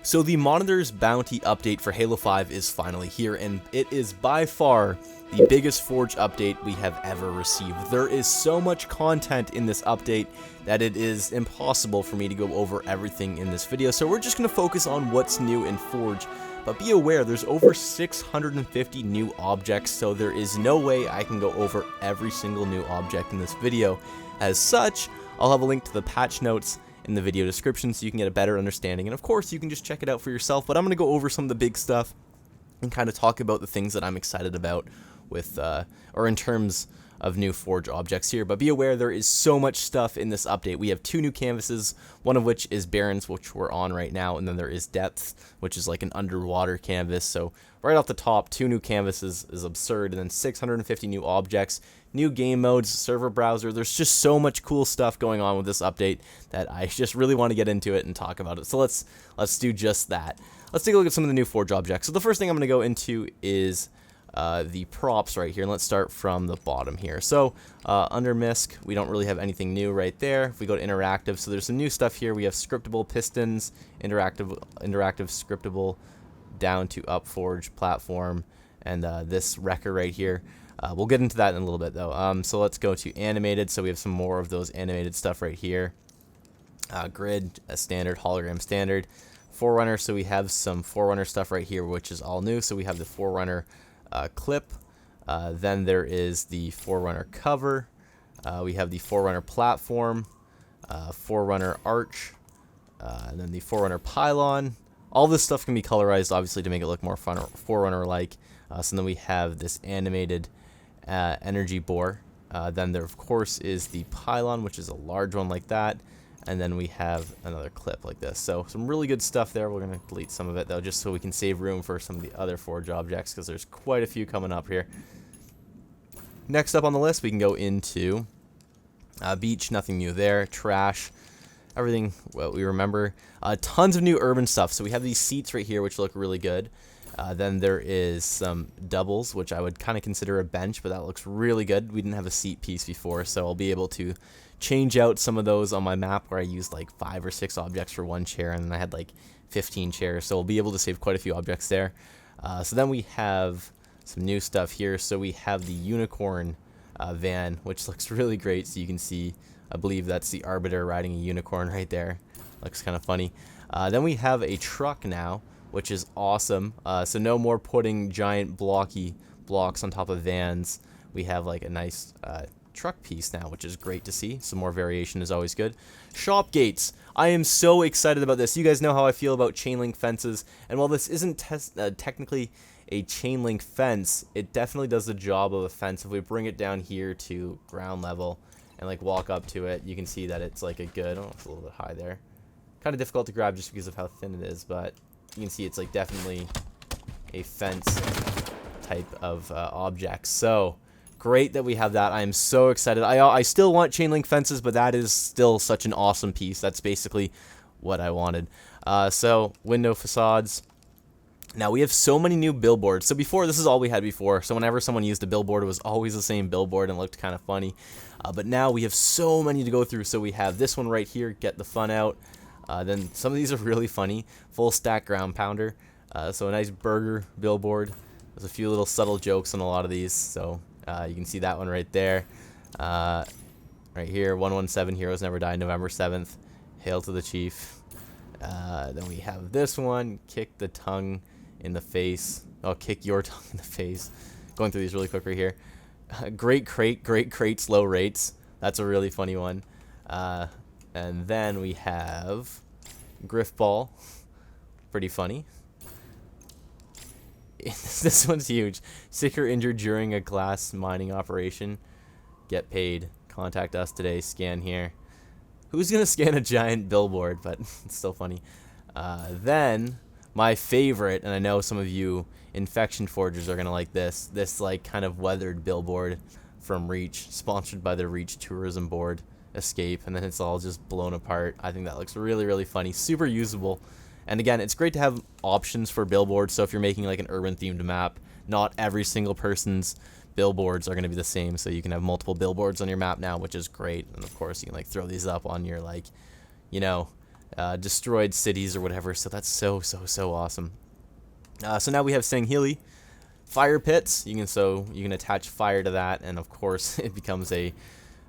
So the Monitor's Bounty update for Halo 5 is finally here, and it is by far the biggest Forge update we have ever received. There is so much content in this update that it is impossible for me to go over everything in this video, so we're just going to focus on what's new in Forge. But be aware, there's over 650 new objects, so there is no way I can go over every single new object in this video. As such, I'll have a link to the patch notes in the video description so you can get a better understanding, and of course you can just check it out for yourself. But I'm going to go over some of the big stuff and kind of talk about the things that I'm excited about with or in terms of new Forge objects here. But be aware, there is so much stuff in this update. We have 2 new canvases, one of which is Barrens, which we're on right now, and then there is Depth, which is like an underwater canvas. So right off the top, 2 new canvases is absurd, and then 650 new objects, new game modes, server browser. There's just so much cool stuff going on with this update that I just really want to get into it and talk about it. So let's do just that. Let's take a look at some of the new Forge objects. So the first thing I'm going to go into is the props right here, and let's start from the bottom here. So under MISC, we don't really have anything new right there. If we go to interactive, so there's some new stuff here. We have scriptable pistons, interactive scriptable, down to up Forge platform, and this wrecker right here. We'll get into that in a little bit though. So let's go to animated. So we have some more of those animated stuff right here. Grid, a standard, hologram standard. Forerunner, so we have some Forerunner stuff right here, which is all new. So we have the Forerunner clip, then there is the Forerunner cover, we have the Forerunner platform, Forerunner arch, and then the Forerunner pylon. All this stuff can be colorized obviously to make it look more Forerunner like. So then we have this animated energy bore, then there of course is the pylon, which is a large one like that, and then we have another clip like this. So some really good stuff there. We're going to delete some of it though, just so we can save room for some of the other Forge objects, because there's quite a few coming up here. Next up on the list, we can go into beach. Nothing new there. Trash, everything what we remember. Tons of new urban stuff. So we have these seats right here, which look really good. Then there is some doubles, which I would kind of consider a bench, but that looks really good. We didn't have a seat piece before, so I'll be able to change out some of those on my map where I used like 5 or 6 objects for one chair, and then I had like 15 chairs, so we'll be able to save quite a few objects there. So then we have some new stuff here. So we have the unicorn van, which looks really great. So you can see, I believe that's the Arbiter riding a unicorn right there. Looks kind of funny. Then we have a truck now, which is awesome. So no more putting giant blocky blocks on top of vans. We have like a nice truck piece now, which is great to see. Some more variation is always good. Shop gates. I am so excited about this. You guys know how I feel about chain link fences, and while this isn't technically a chain link fence, it definitely does the job of a fence. If we bring it down here to ground level and like walk up to it, you can see that it's like a good, oh, it's a little bit high there. Kind of difficult to grab just because of how thin it is, but you can see it's like definitely a fence type of object. So great that we have that. I am so excited. I still want chain link fences, but that is still such an awesome piece. That's basically what I wanted. So window facades. Now we have so many new billboards. So before, this is all we had before. So whenever someone used a billboard, it was always the same billboard and looked kind of funny. But now we have so many to go through. So we have this one right here, Get the Fun Out. Then some of these are really funny. Full stack ground pounder. So a nice burger billboard. There's a few little subtle jokes on a lot of these. So you can see that one right there. Right here, 117 Heroes Never Die, November 7th. Hail to the Chief. Then we have this one, Kick the Tongue in the Face. Oh, kick your tongue in the face. Going through these really quick right here. Great crate, slow rates. That's a really funny one. And then we have Griff Ball. Pretty funny. This one's huge. Sick or injured during a glass mining operation. Get paid. Contact us today. Scan here. Who's going to scan a giant billboard? But it's still funny. Then my favorite, and I know some of you infection forgers are going to like this. This like kind of weathered billboard from Reach. Sponsored by the Reach Tourism Board. Escape. And then it's all just blown apart. I think that looks really, really funny. Super usable. And again, it's great to have options for billboards. So if you're making like an urban themed map, not every single person's billboards are going to be the same. So you can have multiple billboards on your map now, which is great. And of course, you can like throw these up on your like, you know, destroyed cities or whatever. So that's so awesome. So now we have Sanghili fire pits. You can attach fire to that, and of course it becomes a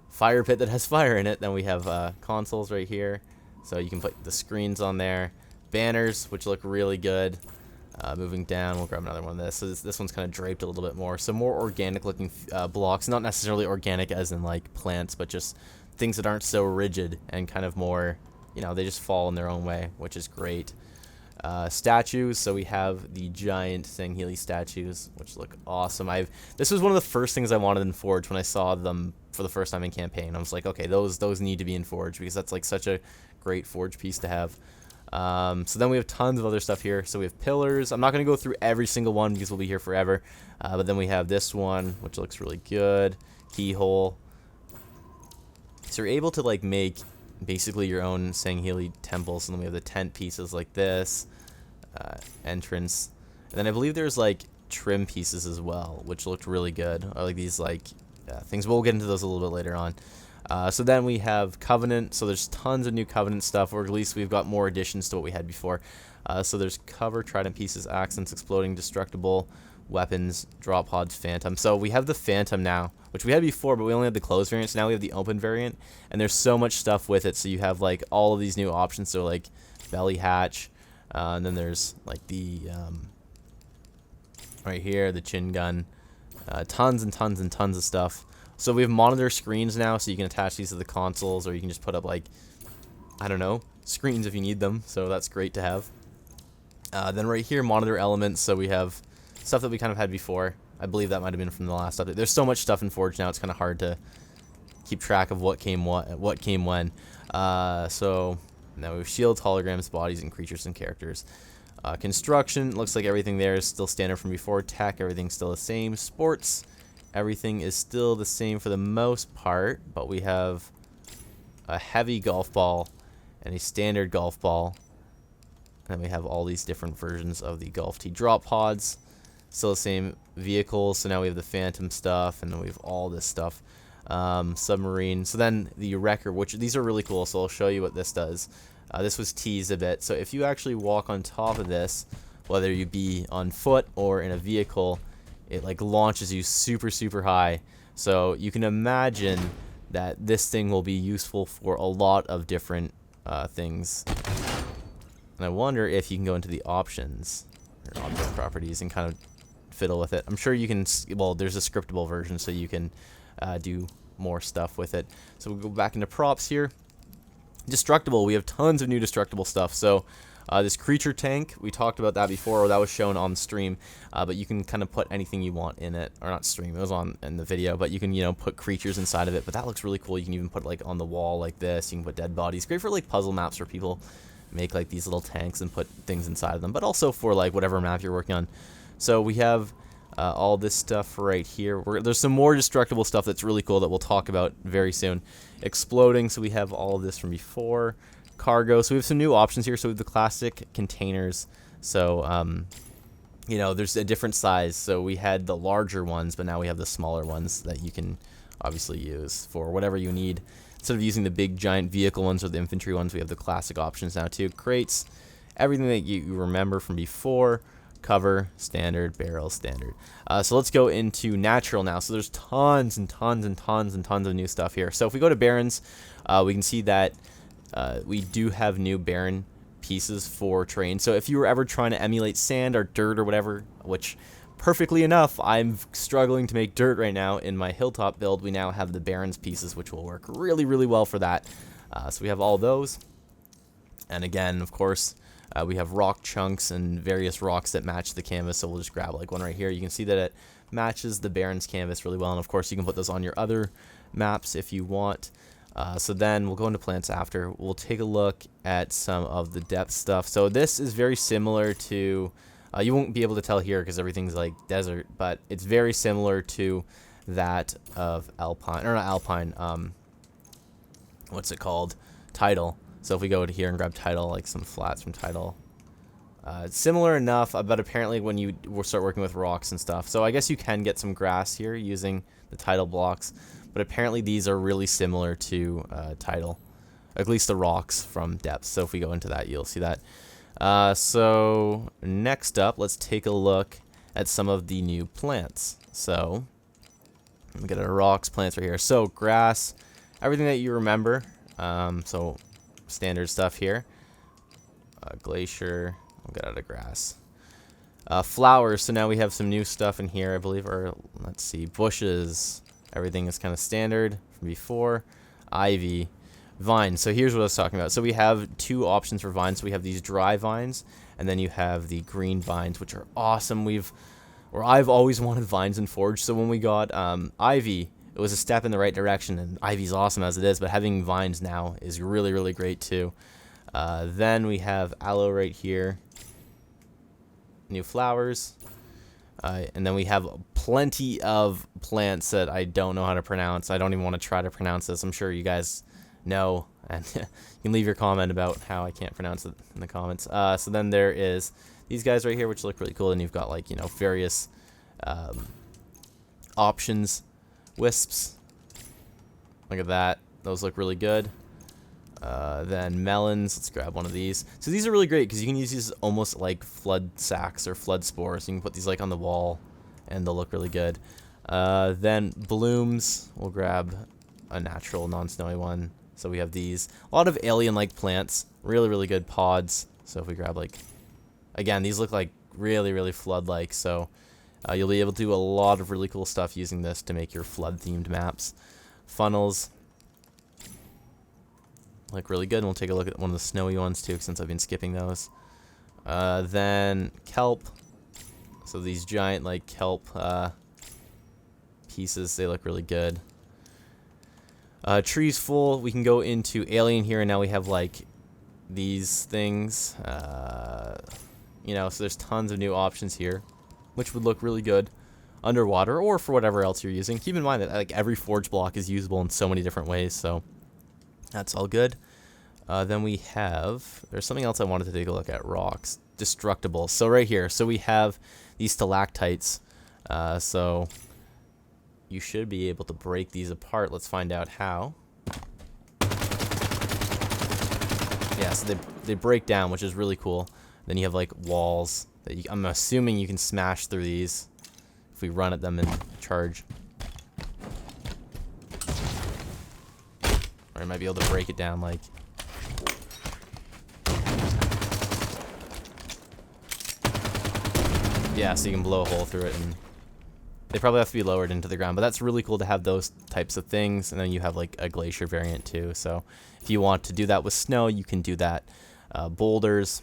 fire pit that has fire in it. Then we have consoles right here, so you can put the screens on there. Banners, which look really good. Moving down, we'll grab another one of this. So this one's kind of draped a little bit more. So more organic looking blocks, not necessarily organic as in like plants, but just things that aren't so rigid and kind of more, you know, they just fall in their own way, which is great. Statues, so we have the giant Sanghili statues, which look awesome. This was one of the first things I wanted in Forge when I saw them for the first time in campaign. I was like, okay, those need to be in Forge because that's like such a great Forge piece to have. So then we have tons of other stuff here. So we have pillars. I'm not going to go through every single one because we'll be here forever. But then we have this one, which looks really good. Keyhole. So you're able to like make basically your own Sanghili temples. And then we have the tent pieces like this. Entrance. And then I believe there's like trim pieces as well, which looked really good. I like these like things. We'll get into those a little bit later on. So then we have Covenant, so there's tons of new Covenant stuff, or at least we've got more additions to what we had before. So there's cover, trident pieces, accents, exploding, destructible, weapons, drop pods, phantom. So we have the phantom now, which we had before, but we only had the closed variant, so now we have the open variant, and there's so much stuff with it, so you have like all of these new options, so like belly hatch, and then there's like the, right here, the chin gun, tons and tons and tons of stuff. So we have monitor screens now, so you can attach these to the consoles, or you can just put up, like, I don't know, screens if you need them, so that's great to have. Then right here, monitor elements, so we have stuff that we kind of had before. I believe that might have been from the last update. There's so much stuff in Forge now, it's kind of hard to keep track of what came when. So now we have shields, holograms, bodies, and creatures and characters. Construction, looks like everything there is still standard from before. Tech, everything's still the same. Sports, everything is still the same for the most part, but we have a heavy golf ball and a standard golf ball. And then we have all these different versions of the golf tee drop pods. Still the same vehicles, so now we have the phantom stuff, and then we have all this stuff. Submarine. So then the wrecker, which these are really cool, so I'll show you what this does. This was teased a bit. So if you actually walk on top of this, whether you be on foot or in a vehicle, it like launches you super high. So you can imagine that this thing will be useful for a lot of different things. And I wonder if you can go into the options or object properties and kind of fiddle with it. I'm sure you can, well, there's a scriptable version, so you can do more stuff with it. So we'll go back into props here. Destructible, we have tons of new destructible stuff. So this creature tank, we talked about that before, or that was shown on stream, but you can kind of put anything you want in it, or not stream, it was on in the video, but you can, you know, put creatures inside of it, but that looks really cool. You can even put like on the wall like this, you can put dead bodies. Great for like puzzle maps where people make like these little tanks and put things inside of them, but also for like whatever map you're working on. So we have all this stuff right here. There's some more destructible stuff that's really cool that we'll talk about very soon. Exploding, so we have all of this from before. Cargo, so we have some new options here. So we have the classic containers. So you know, there's a different size. So we had the larger ones, but now we have the smaller ones that you can obviously use for whatever you need. Instead of using the big giant vehicle ones or the infantry ones, we have the classic options now too. Crates, everything that you remember from before. Cover, standard, barrel, standard. So let's go into natural now. So there's tons and tons and tons and tons of new stuff here. So if we go to Barons, we can see that we do have new Baron pieces for terrain. So if you were ever trying to emulate sand or dirt or whatever, which perfectly enough, I'm struggling to make dirt right now in my hilltop build, we now have the Barons pieces, which will work really well for that. So we have all those. And again, of course, we have rock chunks and various rocks that match the canvas, so we'll just grab like one right here. You can see that it matches the Barons canvas really well, and of course you can put those on your other maps if you want. So then we'll go into plants after. We'll take a look at some of the depth stuff. So this is very similar to, you won't be able to tell here because everything's like desert, but it's very similar to that of Alpine, or not Alpine, what's it called? Tidal. So if we go to here and grab Tidal, like some flats from Tidal, similar enough, but apparently when you start working with rocks and stuff, so I guess you can get some grass here using the Tidal blocks, but apparently these are really similar to Tidal, at least the rocks from depth. So if we go into that, you'll see that. So next up, let's take a look at some of the new plants. So we get our rocks, plants right here. So grass, everything that you remember. So standard stuff here. Glacier, we'll get out of grass. Flowers, so now we have some new stuff in here, I believe, or let's see, bushes. Everything is kind of standard from before. Ivy, vines. So here's what I was talking about. So we have two options for vines. So we have these dry vines, and then you have the green vines, which are awesome. I've always wanted vines in Forge. So when we got Ivy, it was a step in the right direction, and Ivy's awesome as it is, but having vines now is really, really great too. Then we have aloe right here. New flowers. And then we have plenty of plants that I don't know how to pronounce. I don't even want to try to pronounce this. I'm sure you guys know, and you can leave your comment about how I can't pronounce it in the comments. So then there is these guys right here, which look really cool, and you've got, like, you know, various options. Wisps. Look at that. Those look really good. Then melons. Let's grab one of these. So these are really great because you can use these almost like flood sacks or flood spores. You can put these like on the wall and they'll look really good. Then blooms. We'll grab a natural non-snowy one. So we have these. A lot of alien-like plants. Really, really good pods. So if we grab, like, again, these look like really, really flood-like. So you'll be able to do a lot of really cool stuff using this to make your flood-themed maps. Funnels. Look really good, and we'll take a look at one of the snowy ones too, since I've been skipping those. Then kelp. So these giant, like, kelp pieces, they look really good. Trees full. We can go into alien here, and now we have, like, these things. You know, so there's tons of new options here, which would look really good underwater or for whatever else you're using. Keep in mind that, like, every forge block is usable in so many different ways, so that's all good. Then we have, there's something else I wanted to take a look at. Rocks. Destructible. So right here, so we have these stalactites. So you should be able to break these apart. Let's find out how. Yeah, so they break down, which is really cool. Then you have, like, walls that I'm assuming you can smash through these if we run at them and charge. Or you might be able to break it down, like. Yeah, so you can blow a hole through it, and they probably have to be lowered into the ground. But that's really cool to have those types of things. And then you have, like, a glacier variant too. So if you want to do that with snow, you can do that. Boulders,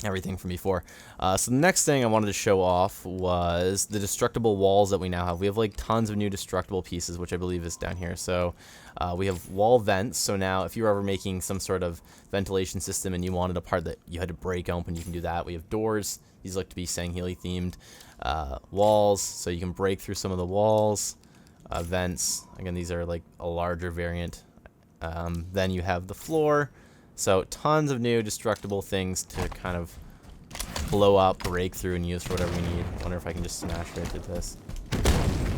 everything from before. So the next thing I wanted to show off was the destructible walls that we now have. We have, like, tons of new destructible pieces, which I believe is down here. So we have wall vents. So now if you're ever making some sort of ventilation system and you wanted a part that you had to break open, you can do that. We have doors. These look to be Sangheili themed. Walls, so you can break through some of the walls. Vents, again, these are like a larger variant. Then you have the floor. So tons of new destructible things to kind of blow up, break through, and use for whatever we need. I wonder if I can just smash right into this.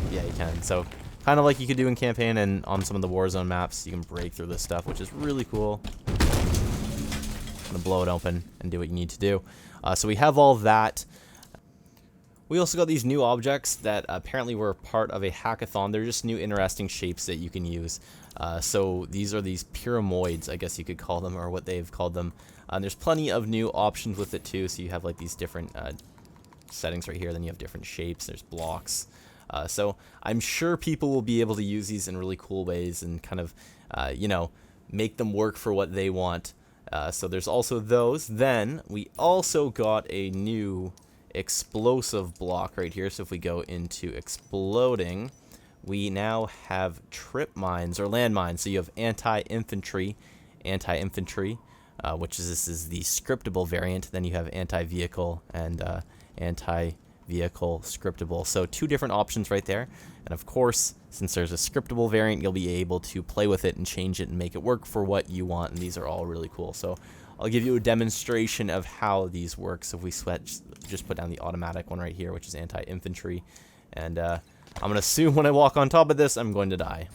Yeah, you can. So kind of like you could do in campaign and on some of the Warzone maps, you can break through this stuff, which is really cool. Gonna blow it open and do what you need to do. So we have all that. We also got these new objects that apparently were part of a hackathon. They're just new interesting shapes that you can use. So these are these pyramoids, I guess you could call them, or what they've called them. There's plenty of new options with it too. So you have, like, these different settings right here. Then you have different shapes. There's blocks. So I'm sure people will be able to use these in really cool ways and kind of, you know, make them work for what they want. So there's also those. Then we also got a new explosive block right here. So if we go into exploding, we now have trip mines or landmines. So you have anti-infantry, which is, this is the scriptable variant. Then you have anti-vehicle and anti-vehicle scriptable. So two different options right there. And of course, since there's a scriptable variant, you'll be able to play with it and change it and make it work for what you want. And these are all really cool. So I'll give you a demonstration of how these work. So if we switch, just put down the automatic one right here, which is anti-infantry. And I'm going to assume when I walk on top of this, I'm going to die.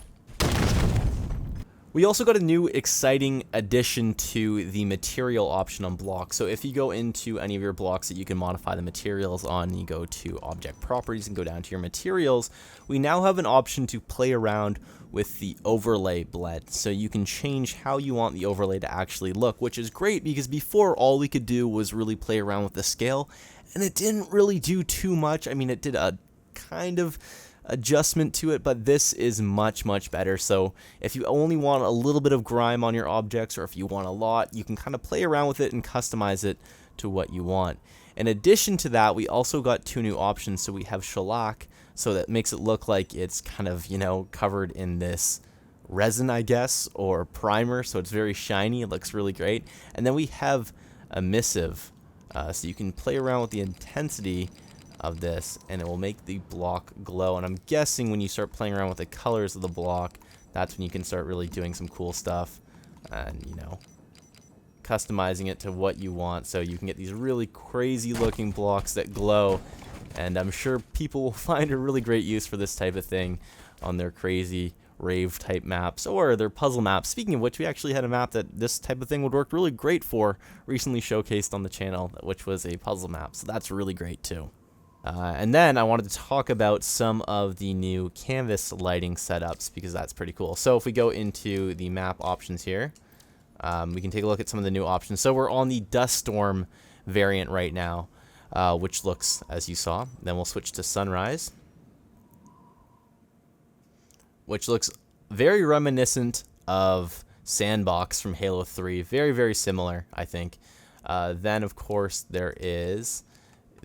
We also got a new exciting addition to the material option on blocks. So if you go into any of your blocks that you can modify the materials on, you go to object properties and go down to your materials, we now have an option to play around with the overlay blend. So you can change how you want the overlay to actually look, which is great because before all we could do was really play around with the scale, and it didn't really do too much. I mean, it did a kind of adjustment to it, but this is much better. So if you only want a little bit of grime on your objects, or if you want a lot, you can kind of play around with it and customize it to what you want. In addition to that, we also got 2 new options. So we have shellac, so that makes it look like it's kind of, you know, covered in this resin, I guess, or primer, so it's very shiny. It looks really great. And then we have emissive, so you can play around with the intensity of this, and it will make the block glow. And I'm guessing when you start playing around with the colors of the block, that's when you can start really doing some cool stuff and, you know, customizing it to what you want. So you can get these really crazy looking blocks that glow, and I'm sure people will find a really great use for this type of thing on their crazy rave type maps or their puzzle maps. Speaking of which, we actually had a map that this type of thing would work really great for, recently showcased on the channel, which was a puzzle map, so that's really great too. And then I wanted to talk about some of the new canvas lighting setups, because that's pretty cool. So if we go into the map options here, we can take a look at some of the new options. So we're on the Dust Storm variant right now, which looks as you saw. Then we'll switch to Sunrise, which looks very reminiscent of Sandbox from Halo 3. Very similar, I think. Then, of course, there is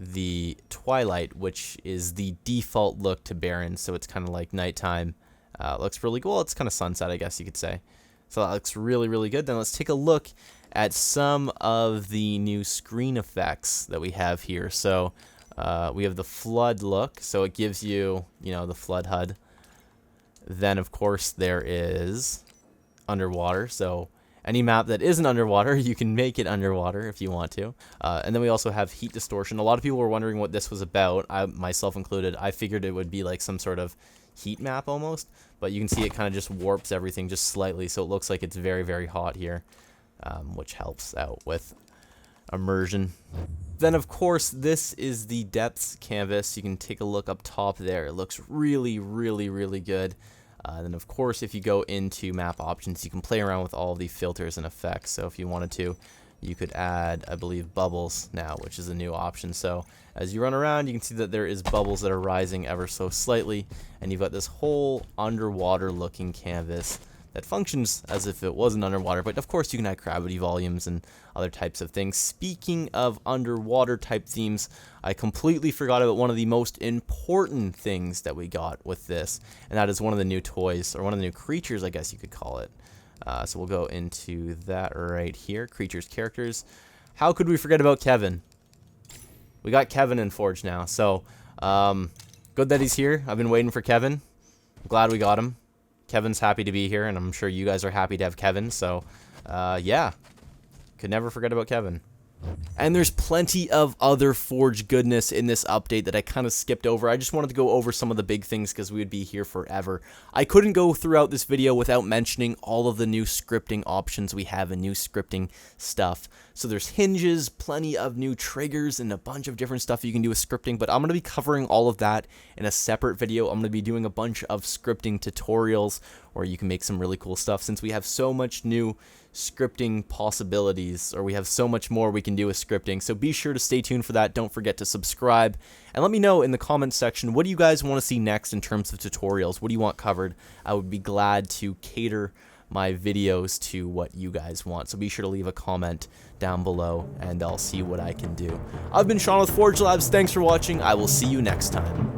the Twilight, which is the default look to Barren, so it's kind of like nighttime. It looks really cool. It's kind of sunset, I guess you could say. So that looks really good. Then let's take a look at some of the new screen effects that we have here. So we have the flood look, so it gives you, you know, the flood HUD. Then, of course, there is underwater, so any map that isn't underwater, you can make it underwater if you want to. And then we also have heat distortion. A lot of people were wondering what this was about, I myself included. I figured it would be like some sort of heat map almost, but you can see it kind of just warps everything just slightly, so it looks like it's very hot here, which helps out with immersion. Then, of course, this is the depths canvas. You can take a look up top there. It looks really good. Then, of course, if you go into map options, you can play around with all the filters and effects. So if you wanted to, you could add, I believe, bubbles now, which is a new option. So as you run around, you can see that there is bubbles that are rising ever so slightly, and you've got this whole underwater looking canvas that functions as if it wasn't underwater. But of course, you can add gravity volumes and other types of things. Speaking of underwater type themes, I completely forgot about one of the most important things that we got with this, and that is one of the new toys, or one of the new creatures, I guess you could call it. So we'll go into that right here, creatures, characters. How could we forget about Kevin? We got Kevin in Forge now, so good that he's here. I've been waiting for Kevin. I'm glad we got him. Kevin's happy to be here, and I'm sure you guys are happy to have Kevin, so yeah, could never forget about Kevin. And there's plenty of other Forge goodness in this update that I kind of skipped over. I just wanted to go over some of the big things because we would be here forever. I couldn't go throughout this video without mentioning all of the new scripting options we have and new scripting stuff. So there's hinges, plenty of new triggers, and a bunch of different stuff you can do with scripting, but I'm going to be covering all of that in a separate video. I'm going to be doing a bunch of scripting tutorials where you can make some really cool stuff, since we have so much new scripting possibilities, or we have so much more we can do with scripting. So be sure to stay tuned for that. Don't forget to subscribe, and let me know in the comments section, what do you guys want to see next in terms of tutorials? What do you want covered? I would be glad to cater my videos to what you guys want. So be sure to leave a comment down below, and I'll see what I can do. I've been Sean with Forge Labs. Thanks for watching. I will see you next time.